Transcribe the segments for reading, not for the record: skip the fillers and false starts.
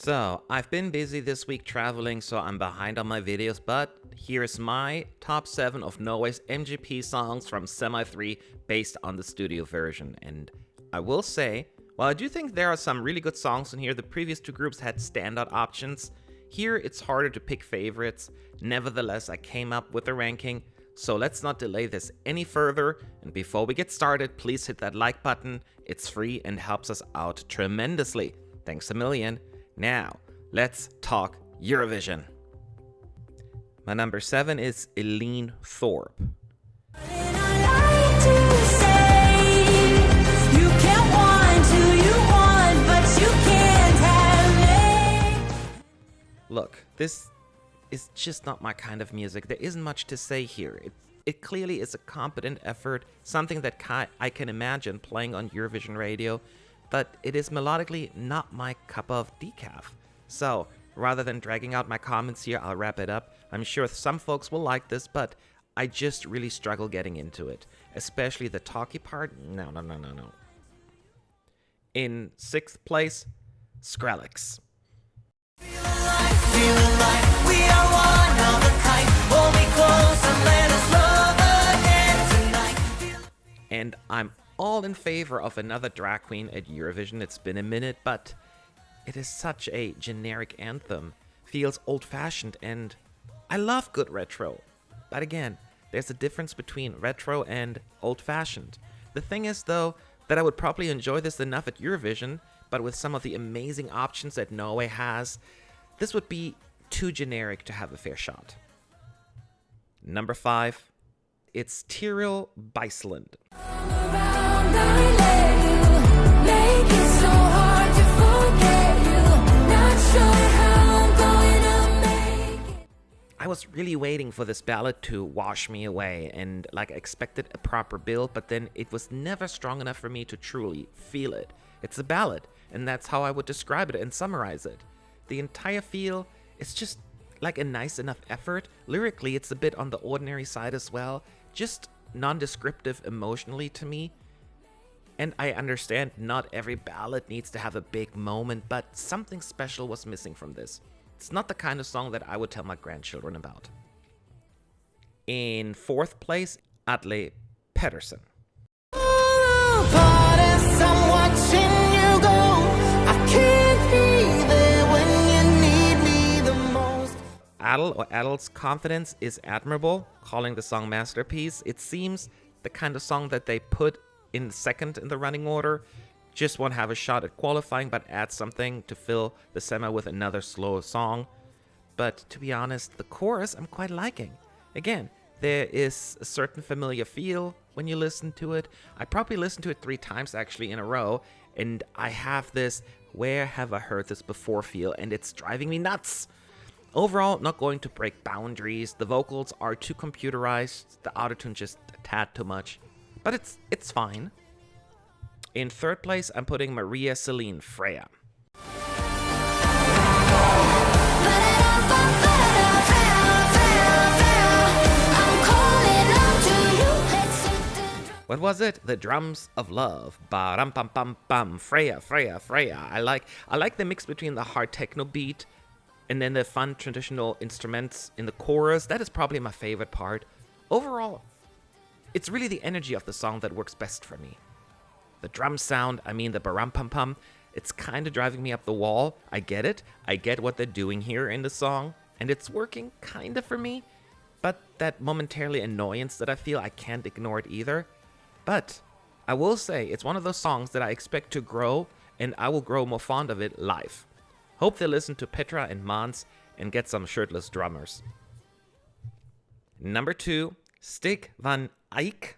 So, I've been busy this week traveling, so I'm behind on my videos, but here's my top 7 of Norway's MGP songs from Semi 3 based on the studio version. And I will say, while I do think there are some really good songs in here, the previous two groups had standout options. Here, it's harder to pick favorites. Nevertheless, I came up with a ranking, so let's not delay this any further. And before we get started, please hit that like button. It's free and helps us out tremendously. Thanks a million. Now, let's talk Eurovision. My number 7 is Elene Thorpe. Look, this is just not my kind of music. There isn't much to say here. It clearly is a competent effort, something that I can imagine playing on Eurovision radio, but it is melodically not my cup of decaf. So, rather than dragging out my comments here, I'll wrap it up. I'm sure some folks will like this, but I just really struggle getting into it. Especially the talky part. No. In 6th place, Skrillex. Feeling like we are one of a kind. Hold me close and let us love again tonight. And I'm all in favor of another drag queen at Eurovision. It's been a minute, but it is such a generic anthem. Feels old-fashioned, and I love good retro. But again, there's a difference between retro and old-fashioned. The thing is, though, that I would probably enjoy this enough at Eurovision, but with some of the amazing options that Norway has, this would be too generic to have a fair shot. Number 5, it's Tiril Beisland. I was really waiting for this ballad to wash me away, and I expected a proper build, but then it was never strong enough for me to truly feel it. It's a ballad, and that's how I would describe it and summarize it. The entire feel is just like a nice enough effort. Lyrically, it's a bit on the ordinary side as well, just non-descriptive emotionally to me. And I understand not every ballad needs to have a big moment, but something special was missing from this. It's not the kind of song that I would tell my grandchildren about. In 4th place, Atlee Patterson. Atle's confidence is admirable, calling the song masterpiece. It seems the kind of song that they put in second in the running order. Just won't have a shot at qualifying, but add something to fill the semi with another slow song. But to be honest, the chorus I'm quite liking. Again, there is a certain familiar feel when you listen to it. I probably listened to it 3 times actually in a row, and I have this where have I heard this before feel, and it's driving me nuts. Overall, not going to break boundaries. The vocals are too computerized, the autotune just a tad too much, but it's fine. In 3rd place, I'm putting Maria Celine Freya. What was it? The Drums of Love. Ba-rum pam pam pam. Freya. I like the mix between the hard techno beat and then the fun traditional instruments in the chorus. That is probably my favorite part. Overall, it's really the energy of the song that works best for me. The drum sound, the baram pam pam, it's kind of driving me up the wall. I get it. I get what they're doing here in the song, and it's working kind of for me. But that momentarily annoyance that I feel, I can't ignore it either. But I will say, it's one of those songs that I expect to grow, and I will grow more fond of it live. Hope they listen to Petra and Mans and get some shirtless drummers. Number 2, Stig van Eyck.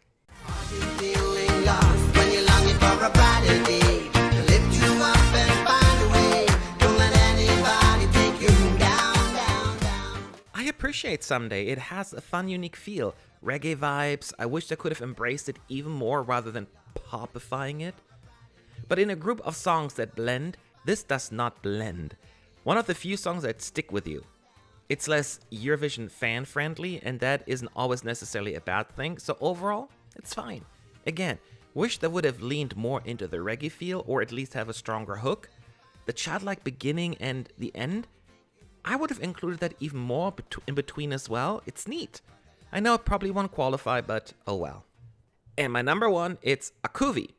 I appreciate Someday. It has a fun, unique feel. Reggae vibes. I wish I could have embraced it even more rather than popifying it. But in a group of songs that blend, this does not blend. One of the few songs that stick with you. It's less Eurovision fan-friendly, and that isn't always necessarily a bad thing, so overall, it's fine. Again, wish they would have leaned more into the reggae feel, or at least have a stronger hook. the childlike beginning and the end, I would have included that even more in between as well. It's neat. I know it probably won't qualify, but oh well. And my number one, it's Akuvi.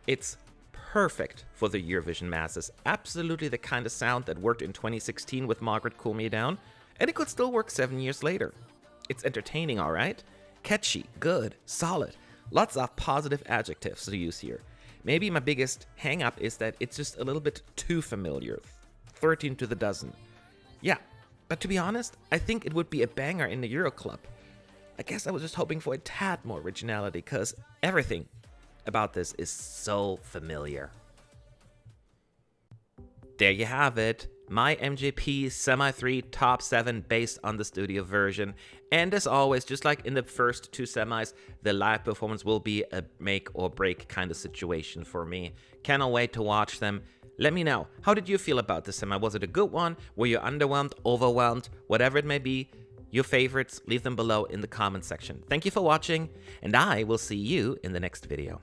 It's perfect for the Eurovision masses. Absolutely the kind of sound that worked in 2016 with Margaret Cool Me Down, and it could still work 7 years later. It's entertaining, alright? Catchy, good, solid. Lots of positive adjectives to use here. Maybe my biggest hang-up is that it's just a little bit too familiar. 13 to the dozen. Yeah, but to be honest, I think it would be a banger in the Euro Club. I guess I was just hoping for a tad more originality, because everything about this is so familiar. There you have it. My MGP Semi 3 Top 7 based on the studio version. And as always, just like in the first 2 semis, the live performance will be a make or break kind of situation for me. Cannot wait to watch them. Let me know, how did you feel about the semi? Was it a good one? Were you underwhelmed, overwhelmed, whatever it may be? Your favorites, leave them below in the comment section. Thank you for watching, and I will see you in the next video.